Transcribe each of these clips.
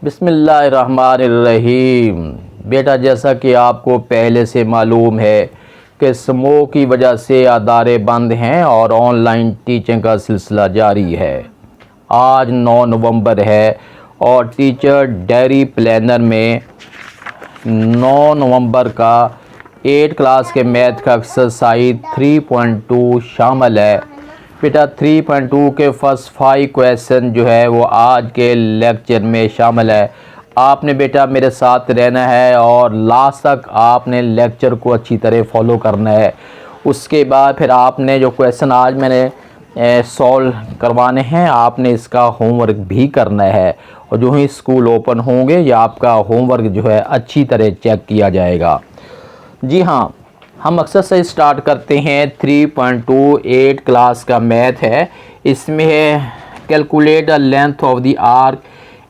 बिस्मिल्लाहिर्रहमानिर्रहीम। बेटा, जैसा कि आपको पहले से मालूम है कि स्मोक की वजह से अदारे बंद हैं और ऑनलाइन टीचिंग का सिलसिला जारी है। आज 9 नवंबर है और टीचर डायरी प्लानर में 9 नवंबर का 8 क्लास के मैथ का एक्सरसाइज 3.2 शामिल है। बेटा, 3.2 के फर्स्ट 5 क्वेश्चन जो है वो आज के लेक्चर में शामिल है। आपने बेटा मेरे साथ रहना है और लास्ट तक आपने लेक्चर को अच्छी तरह फॉलो करना है। उसके बाद फिर आपने जो क्वेश्चन आज मैंने सॉल्व करवाने हैं, आपने इसका होमवर्क भी करना है और जो ही स्कूल ओपन होंगे या आपका होमवर्क जो है अच्छी तरह चेक किया जाएगा। जी हाँ, हम एक्सरसाइज स्टार्ट करते हैं। 3.2 8 क्लास का मैथ है। इसमें है calculate the length of the arc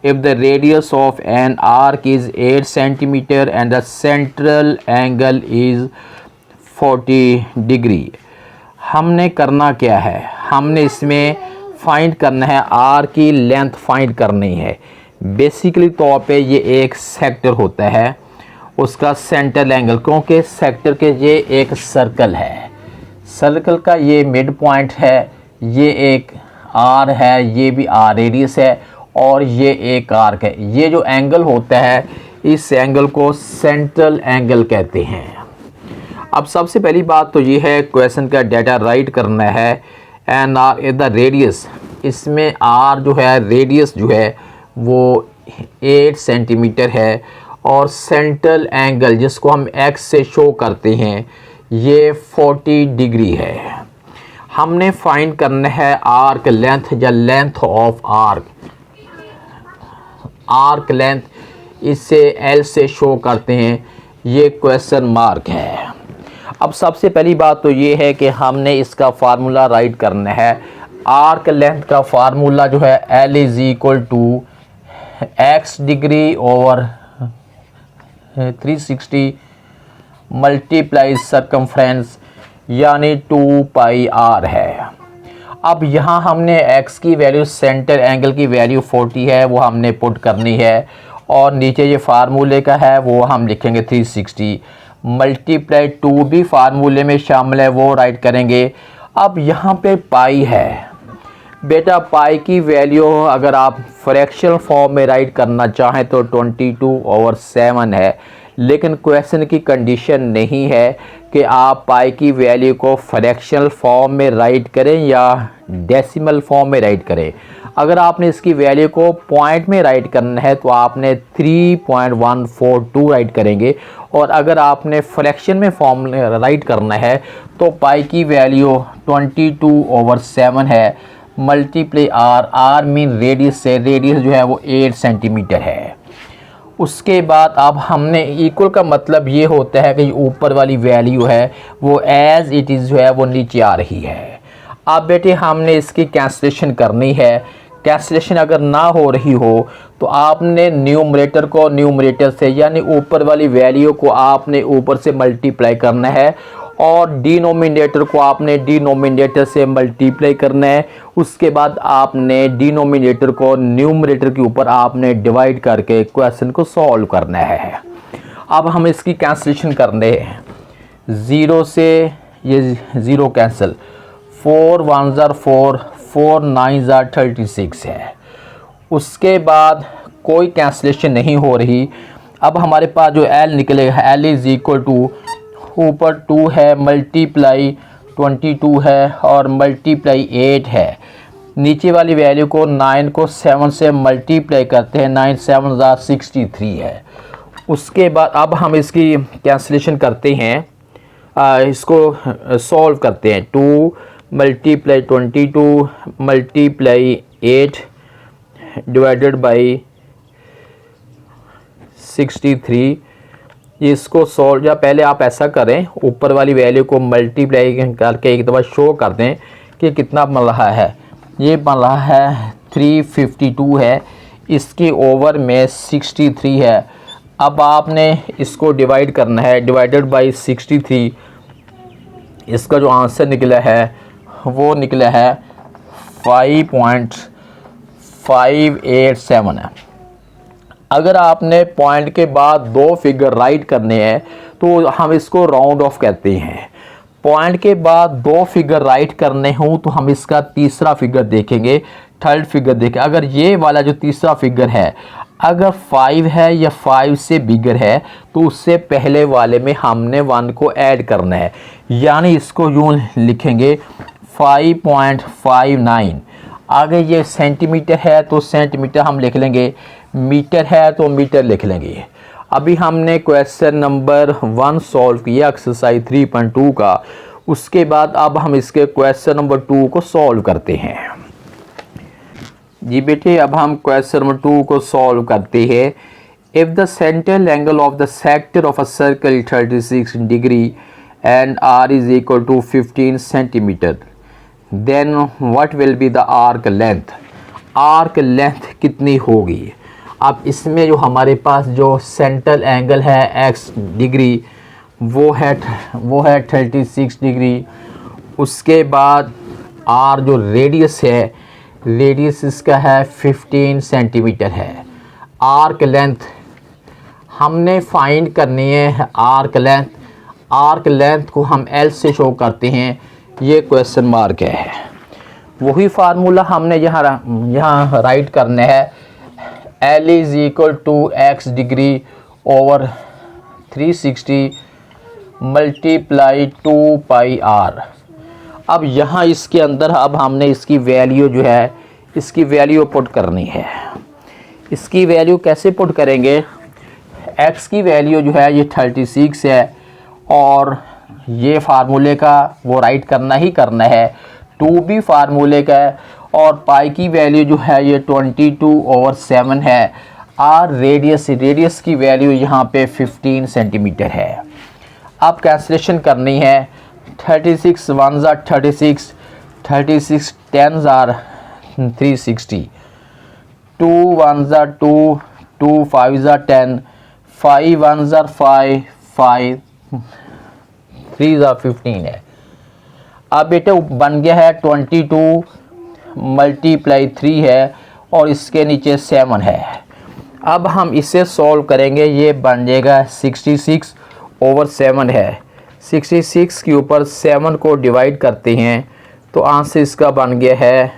if the radius of an arc is 8 centimetre and the central angle is 40 degree. हमने करना क्या है, हमने इसमें फाइंड करना है आर्क की लेंथ फाइंड करनी है। बेसिकली तौर पे ये एक सेक्टर होता है, उसका सेंट्रल एंगल, क्योंकि सेक्टर के ये एक सर्कल है, सर्कल का ये मिड पॉइंट है, ये एक आर है, ये भी आर रेडियस है और ये एक आर्क है। ये जो एंगल होता है इस एंगल को सेंट्रल एंगल कहते हैं। अब सबसे पहली बात तो ये है क्वेश्चन का डाटा राइट करना है। And r is the radius, इसमें आर जो है रेडियस जो है वो 8 सेंटीमीटर है और सेंट्रल एंगल जिसको हम एक्स से शो करते हैं ये 40 डिग्री है। हमने फाइंड करना है आर्क लेंथ या length of arc. Arc length इससे एल से शो करते हैं, ये क्वेश्चन मार्क है। अब सबसे पहली बात तो ये है कि हमने इसका फार्मूला राइट करना है। आर्क लेंथ का फार्मूला जो है L is equal to x degree over 360 multiply circumference यानी 2 पाई आर है। अब यहाँ हमने x की वैल्यू, सेंटर एंगल की वैल्यू 40 है, वो हमने पुट करनी है और नीचे ये फार्मूले का है वो हम लिखेंगे 360 मल्टीप्लाई 2 भी फार्मूले में शामिल है, वो राइट करेंगे। अब यहाँ पे पाई है। बेटा, पाई की वैल्यू अगर आप फ्रैक्शनल फॉर्म में राइट करना चाहें तो 22/7 है, लेकिन क्वेश्चन की कंडीशन नहीं है कि आप पाई की वैल्यू को फ्रैक्शनल फॉर्म में राइट करें या डेसिमल फॉर्म में राइट करें। अगर आपने इसकी वैल्यू को पॉइंट में राइट करना है तो आपने 3.142 राइट करेंगे और अगर आपने फ्रैक्शन में फॉर्म में राइट करना है तो पाई की वैल्यू 22/7 है multiply r. R mean radius से, रेडियस जो है वो 8 सेंटीमीटर है। उसके बाद अब हमने इक्वल का मतलब ये होता है कि ऊपर वाली वैल्यू है वो एज इट इज़ जो है वो नीचे आ रही है। अब बेटे हमने इसकी कैंसलेशन करनी है। कैंसलेशन अगर ना हो रही हो तो आपने न्यूमरेटर को न्यूमरेटर से यानी ऊपर वाली वैल्यू को आपने ऊपर से मल्टीप्लाई करना है और डिनोमिनेटर को आपने डिनोमिनेटर से मल्टीप्लाई करना है। उसके बाद आपने डिनोमिनेटर को न्यूमरेटर के ऊपर आपने डिवाइड करके क्वेश्चन को सॉल्व करना है। अब हम इसकी कैंसलेशन करने हैं। 0 से ये 0 कैंसिल, 4 1 4, 4 9 36 है। उसके बाद कोई कैंसलेशन नहीं हो रही। अब हमारे पास जो एल निकलेगा, एल इज़ इक्वल टू ऊपर 2 है मल्टीप्लाई 22 है और मल्टीप्लाई 8 है। नीचे वाली वैल्यू को 9 को 7 से मल्टीप्लाई करते हैं, 9 7 63 है। उसके बाद अब हम इसकी कैंसलेशन करते हैं, इसको सॉल्व करते हैं। 2 मल्टीप्लाई 22 मल्टीप्लाई 8 डिवाइडेड बाई 63। इसको सॉल्व, या पहले आप ऐसा करें ऊपर वाली वैल्यू को मल्टीप्लाई करके एक दफ़ा शो कर दें कि कितना बन रहा है। ये बन रहा है 352 है, इसके ओवर में 63 है। अब आपने इसको डिवाइड करना है, डिवाइडेड बाई 63। इसका जो आंसर निकला है वो निकला है 5.587 है। अगर आपने पॉइंट के बाद दो फिगर राइट करने हैं तो हम इसको राउंड ऑफ कहते हैं। पॉइंट के बाद दो फिगर राइट करने हों तो हम इसका तीसरा फिगर देखेंगे, थर्ड फिगर देखें। अगर ये वाला जो तीसरा फिगर है अगर 5 है या 5 से बिगर है तो उससे पहले वाले में हमने 1 को ऐड करना है, यानी इसको यूँ लिखेंगे 5.59। आगे ये सेंटीमीटर है तो सेंटीमीटर हम लिख लेंगे, मीटर है तो मीटर लिख लेंगे। अभी हमने क्वेश्चन नंबर 1 सॉल्व किया एक्सरसाइज 3.2 का। उसके बाद अब हम इसके क्वेश्चन नंबर 2 को सॉल्व करते हैं। जी बेटे, अब हम क्वेश्चन नंबर 2 को सॉल्व करते हैं। If the central angle of the sector of a circle 36 degree and r is equal to 15 centimetre, then what will be the arc length. Arc length कितनी होगी। अब इसमें जो हमारे पास जो सेंट्रल एंगल है x डिग्री वो है 36 डिग्री। उसके बाद r जो रेडियस है, रेडियस इसका है 15 सेंटीमीटर है। आर्क लेंथ हमने फाइंड करनी है। आर्क लेंथ को हम L से शो करते हैं, ये क्वेश्चन मार्क है। वही फार्मूला हमने यहाँ राइट करना है। L is equal to x degree over 360 multiply 2 pi r। अब यहाँ इसके अंदर अब हमने इसकी वैल्यू जो है इसकी वैल्यू पुट करनी है। इसकी वैल्यू कैसे पुट करेंगे। x की वैल्यू जो है ये 36 है और ये फार्मूले का वो राइट करना ही करना है। 2 भी फार्मूले का है और पाई की वैल्यू जो है ये 22/7 है। आर रेडियस की वैल्यू यहाँ पे 15 सेंटीमीटर है। अब कैंसलेशन करनी है। 36 1 ज़ा 36, 36 10 ज़ा 360, 2 1 ज़ा 2, 2 5 ज़ा 10, 5 1 ज़ा 5, 5 3 ज़ा 15 है। अब बेटे बन गया है 22 मल्टीप्लाई 3 है और इसके नीचे 7 है। अब हम इसे सॉल्व करेंगे, ये बन जाएगा 66/7 है। 66 के ऊपर 7 को डिवाइड करते हैं तो आंसर इसका बन गया है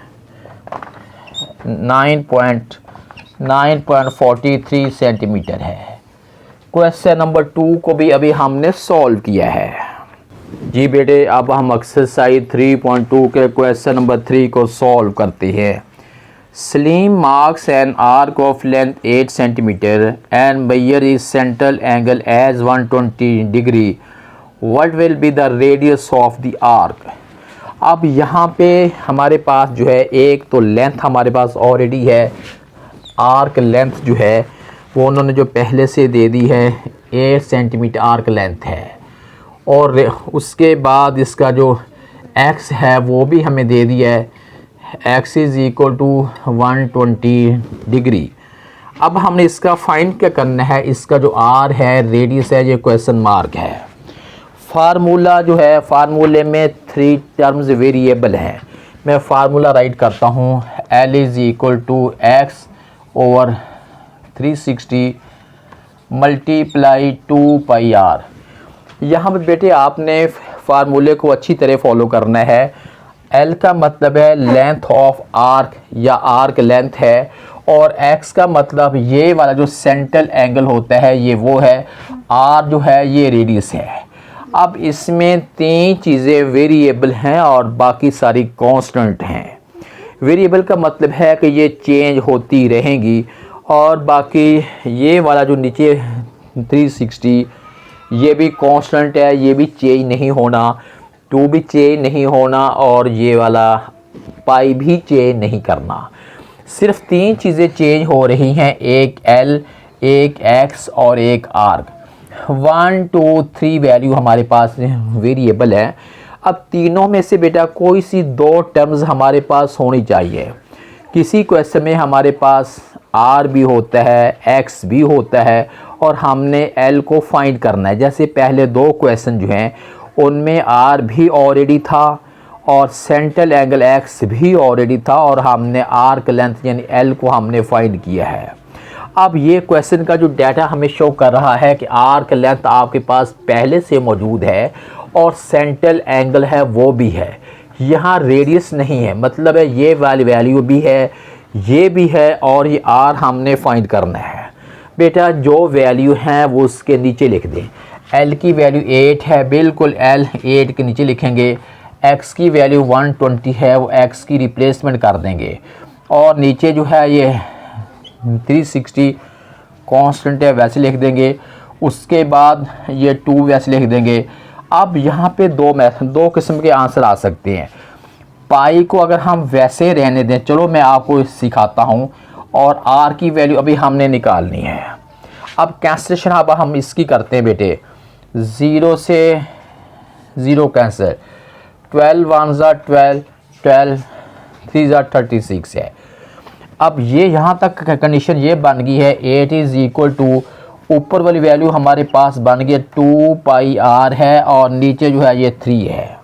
9.43 सेंटीमीटर है। क्वेश्चन नंबर 2 को भी अभी हमने सॉल्व किया है। जी बेटे, अब हम एक्सरसाइज 3.2 के क्वेश्चन नंबर 3 को सॉल्व करते हैं। Salim marks an arc of length 8 centimetre and measure is central angle as 120 degree. What will be the radius of the arc. अब यहाँ पे हमारे पास जो है एक तो लेंथ हमारे पास ऑलरेडी है। आर्क लेंथ जो है वो उन्होंने जो पहले से दे दी है 8 सेंटीमीटर आर्क लेंथ है और उसके बाद इसका जो x है वो भी हमें दे दिया है। x is equal to 120 degree. अब हमने इसका फाइंड क्या करना है। इसका जो r है रेडियस है, ये क्वेश्चन मार्क है। फार्मूला जो है फार्मूले में 3 टर्म्स वेरिएबल हैं। मैं फार्मूला राइट करता हूँ। L is equal to x over 360 multiply 2 pi r। यहाँ पे बेटे आपने फार्मूले को अच्छी तरह फॉलो करना है। L का मतलब है लेंथ ऑफ आर्क या आर्क लेंथ है और x का मतलब ये वाला जो सेंट्रल एंगल होता है ये वो है। r जो है ये रेडियस है। अब इसमें 3 चीज़ें वेरिएबल हैं और बाकी सारी कांस्टेंट हैं। वेरिएबल का मतलब है कि ये चेंज होती रहेंगी और बाकी ये वाला जो नीचे 360 ये भी कांस्टेंट है, ये भी चेंज नहीं होना, 2 भी चेंज नहीं होना और ये वाला पाई भी चेंज नहीं करना। सिर्फ 3 चीज़ें चेंज हो रही हैं, एक L, एक x और एक आर्क। 1 2 3 वैल्यू हमारे पास वेरिएबल है। अब तीनों में से बेटा कोई सी 2 टर्म्स हमारे पास होनी चाहिए। किसी क्वेश्चन में हमारे पास r भी होता है, x भी होता है और हमने L को फाइंड करना है। जैसे पहले 2 क्वेश्चन जो हैं उनमें r भी ऑलरेडी था और सेंट्रल एंगल x भी ऑलरेडी था और हमने आर्क लेंथ यानी L को हमने फाइंड किया है। अब ये क्वेश्चन का जो डाटा हमें शो कर रहा है कि आर्क लेंथ आपके पास पहले से मौजूद है और सेंट्रल एंगल है वो भी है, यहाँ रेडियस नहीं है, मतलब है ये वाली वैल्यू भी है, ये भी है और ये आर हमने फाइंड करना है। बेटा जो वैल्यू है वो उसके नीचे लिख दें। एल की वैल्यू 8 है, बिल्कुल एल 8 के नीचे लिखेंगे। एक्स की वैल्यू 120 है, वो एक्स की रिप्लेसमेंट कर देंगे और नीचे जो है ये 360 कांस्टेंट है वैसे लिख देंगे। उसके बाद ये 2 वैसे लिख देंगे। अब यहाँ पे दो किस्म के आंसर आ सकते हैं। पाई को अगर हम वैसे रहने दें, चलो मैं आपको सिखाता हूँ, और आर की वैल्यू अभी हमने निकालनी है। अब कैंसलेशन अब हम इसकी करते हैं बेटे, 0 से 0 कैंसिल, 12 1 ज़ा 12, 12 3 ज़ा 36 है। अब ये यहाँ तक कंडीशन ये बन गई है 8 इज़ इक्वल टू, ऊपर वाली वैल्यू हमारे पास बन गई 2 पाई आर है और नीचे जो है ये 3 है।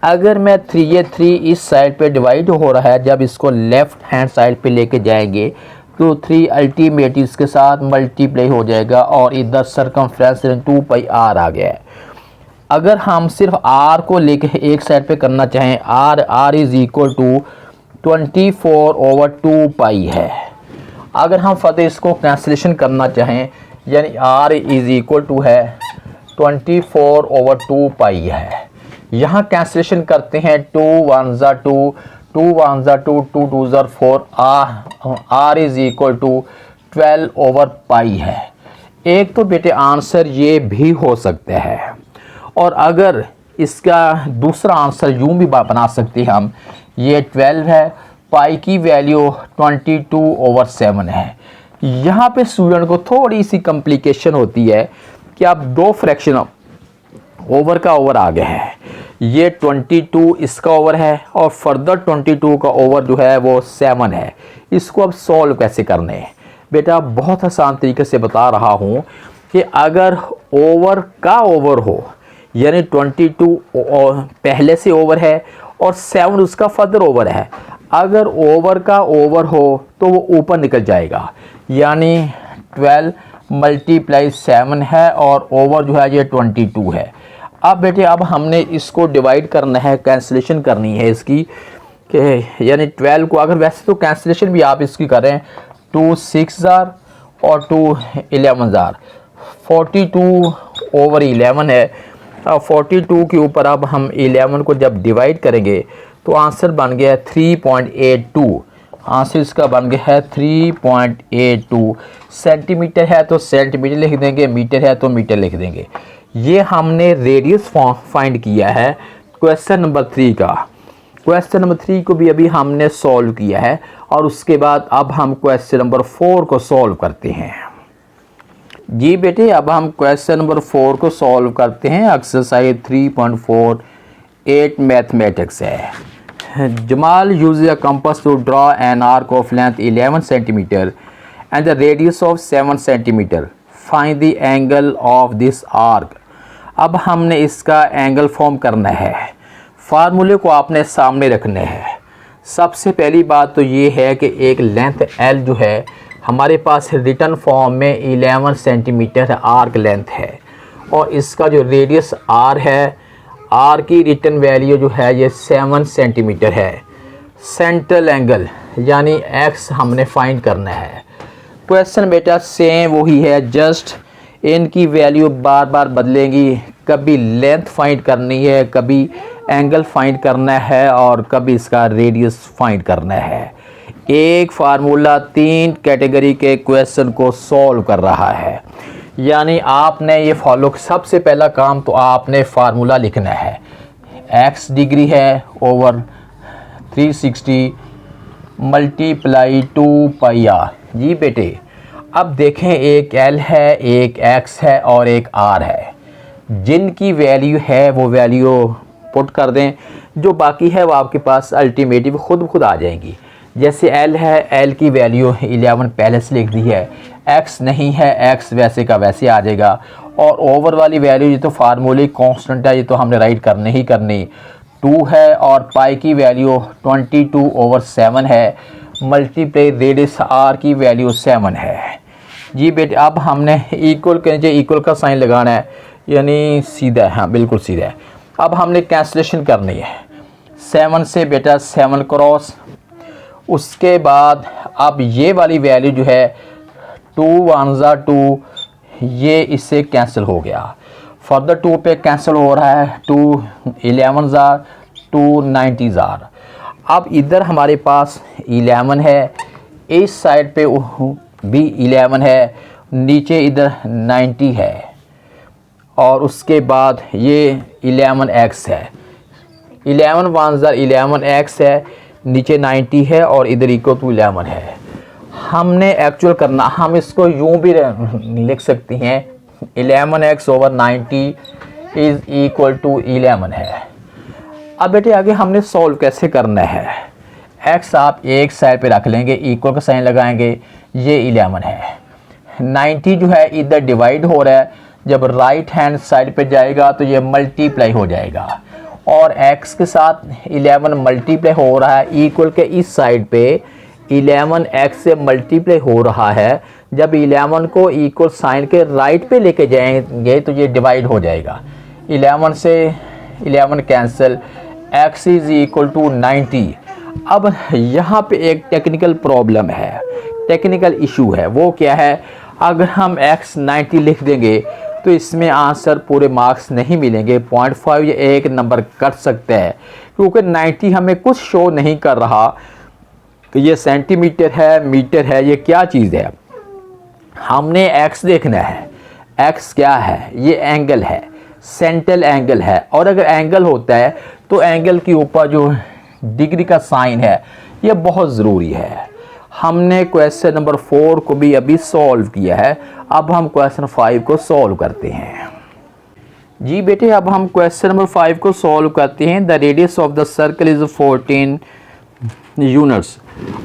अगर मैं 3 इस साइड पे डिवाइड हो रहा है, जब इसको लेफ़्ट हैंड साइड पे लेके जाएंगे तो 3 अल्टीमेटली इसके साथ मल्टीप्लाई हो जाएगा और इधर सरकमफ्रेंस 2 पाई आर आ गया है। अगर हम सिर्फ आर को लेके एक साइड पे करना चाहें, आर इज़ इक्वल टू 24/2 पाई है। अगर हम फतेह इसको कैंसिलेशन करना चाहें, यानी आर इज़ इक्वल टू है 24/2 पाई है। यहाँ कैंसिलेशन करते हैं, 2 1 ज़ा 2, 2 1 ज़ा 2, 2 2 ज़ा 4, आर इज़ इक्वल टू 12/पाई है। एक तो बेटे आंसर ये भी हो सकता है, और अगर इसका दूसरा आंसर यूँ भी बना सकते हैं हम, ये 12 है, पाई की वैल्यू 22/7 है। यहाँ पे स्टूडेंट को थोड़ी सी कॉम्प्लिकेशन होती है कि आप दो फ्रैक्शन ओवर का ओवर आ गया है, ये 22 इसका ओवर है और फर्दर 22 का ओवर जो है वो 7 है। इसको अब सॉल्व कैसे करने हैं बेटा, बहुत आसान तरीके से बता रहा हूँ कि अगर ओवर का ओवर हो, यानी 22 पहले से ओवर है और 7 उसका फर्दर ओवर है, अगर ओवर का ओवर हो तो वो ऊपर निकल जाएगा, यानी 12 × 7 है और ओवर जो है ये 22 है। अब बेटे अब हमने इसको डिवाइड करना है, कैंसिलेशन करनी है इसकी, कि यानी 12 को अगर वैसे तो कैंसिलेशन भी आप इसकी करें, 2 6 ज़ार और 2 11 ज़ार, 42/11 है। अब 42 के ऊपर अब हम 11 को जब डिवाइड करेंगे तो आंसर बन गया है 3.82। आंसर इसका बन गया है 3.82। सेंटीमीटर है तो सेंटीमीटर लिख देंगे, मीटर है तो मीटर लिख देंगे। ये हमने रेडियस फाइंड किया है क्वेश्चन नंबर 3 का। क्वेश्चन नंबर 3 को भी अभी हमने सॉल्व किया है और उसके बाद अब हम क्वेश्चन नंबर 4 को सॉल्व करते हैं। जी बेटे अब हम क्वेश्चन नंबर 4 को सॉल्व करते हैं। एक्सरसाइज 3.48 मैथमेटिक्स है। Jamal use a compass to draw an arc of length 11 centimetre and the radius of 7 centimetre. Find the angle of this arc. अब हमने इसका एंगल फॉर्म करना है। फार्मूले को आपने सामने रखने हैं। सबसे पहली बात तो ये है कि एक लेंथ L जो है हमारे पास रिटर्न फॉर्म में 11 सेंटीमीटर आर्क लेंथ है और इसका जो रेडियस R है, R की रिटर्न वैल्यू जो है ये 7 सेंटीमीटर है। सेंट्रल एंगल यानी X हमने फाइंड करना है। क्वेश्चन बेटा सेम वही है, जस्ट इनकी वैल्यू बार बार बदलेंगी। कभी लेंथ फाइंड करनी है, कभी एंगल फाइंड करना है और कभी इसका रेडियस फाइंड करना है। एक फार्मूला 3 कैटेगरी के क्वेश्चन को सॉल्व कर रहा है, यानी आपने ये फॉलो, सबसे पहला काम तो आपने फार्मूला लिखना है। x डिग्री है ओवर 360 × 2 पाई r। जी बेटे अब देखें, एक L है, एक X है और एक R है। जिनकी वैल्यू है वो वैल्यू पुट कर दें, जो बाकी है वो आपके पास अल्टीमेटिव खुद आ जाएंगी। जैसे L है, L की वैल्यू 11 पहले से लिख दी है, X नहीं है, X वैसे का वैसे आ जाएगा। और ओवर वाली वैल्यू ये तो फार्मूले कांस्टेंट है, ये तो हमने राइट करने ही करनी। 2 है और पाई की वैल्यू 22/7 है। मल्टीप्लाई रेडियस आर की वैल्यू 7 है। जी बेटे अब हमने इक्वल के नीचे इक्वल का साइन लगाना है, यानी सीधा है, हाँ बिल्कुल सीधा है। अब हमने कैंसलेशन करनी है 7 से बेटा 7 क्रॉस, उसके बाद अब ये वाली वैल्यू जो है 2 1 ज़ा 2, ये इससे कैंसिल हो गया। फर्दर 2 पे कैंसिल हो रहा है, 2 11 ज़ा 2 90 ज़ार। अब इधर हमारे पास 11 है, इस साइड पे भी 11 है, नीचे इधर 90 है, और उसके बाद ये 11x है, 11 1 ज़ा 11x है, नीचे 90 है और इधर इक्वल टू 11 है। हमने एक्चुअल करना, हम इसको यूं भी लिख सकते हैं 11x over 90 is equal to 11 है। अब बेटे आगे हमने सॉल्व कैसे करना है, x आप एक साइड पे रख लेंगे, इक्वल का साइन लगाएंगे, ये 11 है, 90 जो है इधर डिवाइड हो रहा है, जब राइट हैंड साइड पे जाएगा तो ये मल्टीप्लाई हो जाएगा, और x के साथ 11 मल्टीप्लाई हो रहा है, इक्वल के इस साइड पे 11 x से मल्टीप्लाई हो रहा है। जब 11 को इक्वल साइन के राइट पे लेके जाएंगे तो ये डिवाइड हो जाएगा, 11 से 11 cancel, x is equal to 90। अब यहाँ पे एक टेक्निकल प्रॉब्लम है, टेक्निकल इशू है, वो क्या है, अगर हम x 90 लिख देंगे तो इसमें आंसर पूरे मार्क्स नहीं मिलेंगे, 0.5 या 1 नंबर कट सकते हैं, क्योंकि 90 हमें कुछ शो नहीं कर रहा कि ये सेंटीमीटर है, मीटर है, ये क्या चीज़ है। हमने x देखना है, x क्या है, ये एंगल है, सेंट्रल एंगल है, और अगर एंगल होता है तो एंगल के ऊपर जो डिग्री का साइन है ये बहुत ज़रूरी है। हमने क्वेश्चन नंबर 4 को भी अभी सॉल्व किया है, अब हम क्वेश्चन 5 को सॉल्व करते हैं। जी बेटे अब हम क्वेश्चन नंबर 5 को सॉल्व करते हैं। The radius of the circle is 14 units.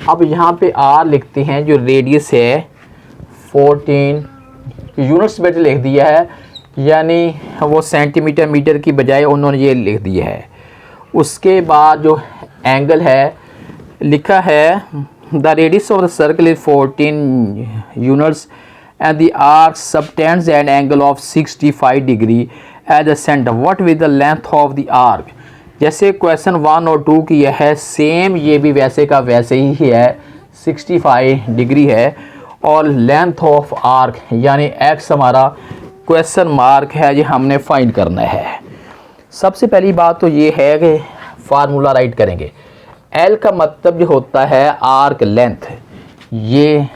अब यहाँ पे r लिखते हैं, जो रेडियस है 14 यूनिट्स बेटे लिख दिया है, यानी वो सेंटीमीटर मीटर की बजाय उन्होंने ये लिख दिया है। उसके बाद जो एंगल है लिखा है the radius of the circle is 14 units and the arc subtends an angle of 65 degree at the centre, what with the length of the arc. जैसे क्वेश्चन 1 और 2 की यह है सेम, ये भी वैसे का वैसे ही है, 65 डिग्री है, और लेंथ ऑफ आर्क यानी x हमारा क्वेश्चन मार्क है, ये हमने फाइंड करना है। सबसे पहली बात तो ये है कि फार्मूला राइट करेंगे। L का मतलब जो होता है आर्क लेंथ, ये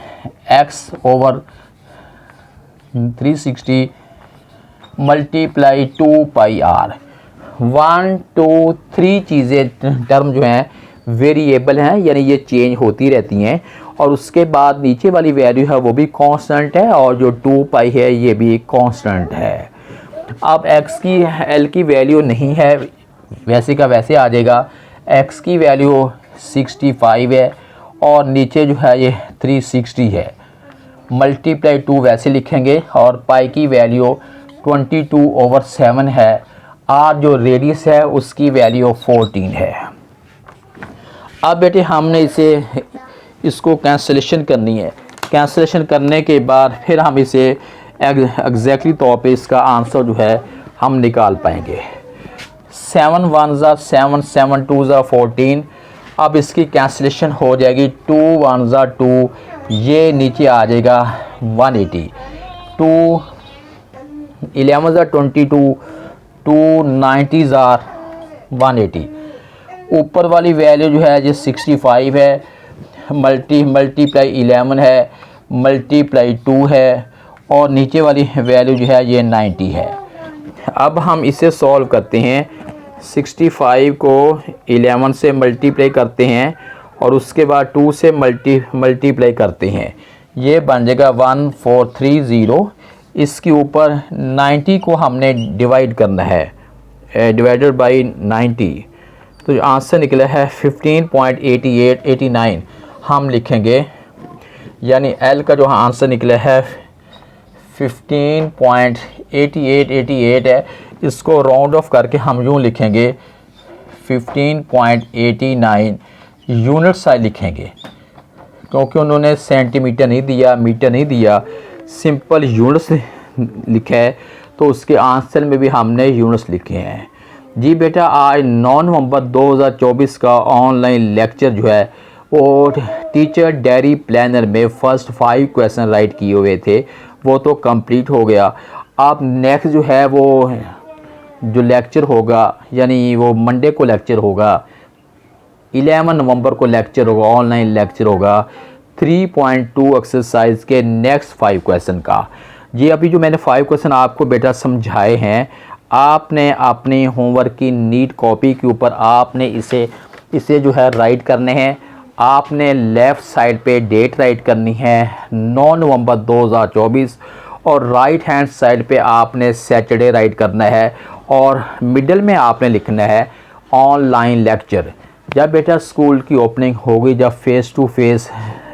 x over 360 multiply 2 pi r। 1 2 3 चीज़ें टर्म जो हैं वेरिएबल हैं, यानी ये चेंज होती रहती हैं, और उसके बाद नीचे वाली वैल्यू है वो भी कांस्टेंट है, और जो 2 पाई है ये भी कांस्टेंट है। अब x की L की वैल्यू नहीं है, वैसे का वैसे आ जाएगा, x की वैल्यू 65 है और नीचे जो है ये 360 है, मल्टीप्लाई 2 वैसे लिखेंगे, और पाई की वैल्यू 22/7 है, r जो रेडियस है उसकी वैल्यू 14 है। अब बेटे हमने इसको कैंसलेशन करनी है, कैंसलेशन करने के बाद फिर हम इसे एग्जैक्टली तौर पे इसका आंसर जो है हम निकाल पाएंगे। 7 1 ज़ा 7 7 2 ज़ा 14। अब इसकी कैंसलेशन हो जाएगी, 2 1 ज़ा 2, ये नीचे आ जाएगा 180, 2 11 ज़ा 22, 2 90 ज़ा 180। ऊपर वाली वैल्यू जो है ये 65 है, मल्टीप्लाई 11 है, मल्टीप्लाई 2 है, और नीचे वाली वैल्यू जो है ये 90 है। अब हम इसे सॉल्व करते हैं, 65 को 11 से मल्टीप्लाई करते हैं और उसके बाद 2 से मल्टीप्लाई करते हैं, ये बन जाएगा 1430। इसके ऊपर 90 को हमने डिवाइड करना है, डिवाइडेड बाई 90, तो जो आंसर निकला है 15.8889 हम लिखेंगे, यानी L का जो आंसर निकला है 15.8888 है। इसको राउंड ऑफ करके हम यूँ लिखेंगे 15.89 यूनिट साइज लिखेंगे। क्योंकि उन्होंने सेंटीमीटर नहीं दिया, मीटर नहीं दिया, सिंपल यूनिट्स लिखा है, तो उसके आंसर में भी हमने यूनिट्स लिखे हैं। जी बेटा, आज 9 नवंबर 2024 का ऑनलाइन लेक्चर जो है वो टीचर डायरी प्लानर में फ़र्स्ट 5 क्वेश्चन राइट किए हुए थे, वो तो कंप्लीट हो गया। अब नेक्स्ट जो है वो जो लेक्चर होगा, यानी वो मंडे को लेक्चर होगा, 11 नवंबर को लेक्चर होगा, ऑनलाइन लेक्चर होगा 3.2 एक्सरसाइज के नेक्स्ट 5 क्वेश्चन का। जी अभी जो मैंने 5 क्वेश्चन आपको बेटा समझाए हैं, आपने अपनी होमवर्क की नीट कॉपी के ऊपर आपने इसे जो है राइट करने हैं। आपने लेफ़्ट साइड पे डेट राइट करनी है 9 नवंबर 2024, और राइट हैंड साइड पे आपने सैटरडे राइट करना है, और मिडल में आपने लिखना है ऑनलाइन लेक्चर। जब बेटा स्कूल की ओपनिंग होगी, जब फेस टू फेस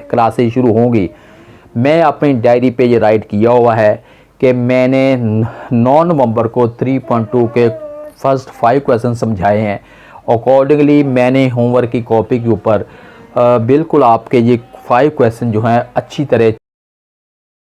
क्लासेस शुरू होंगी, मैं अपनी डायरी पे ये राइट किया हुआ है कि मैंने 9 नवंबर को 3.2 के फर्स्ट 5 क्वेश्चन समझाए हैं। अकॉर्डिंगली मैंने होमवर्क की कॉपी के ऊपर बिल्कुल आपके ये 5 क्वेश्चन जो हैं अच्छी तरह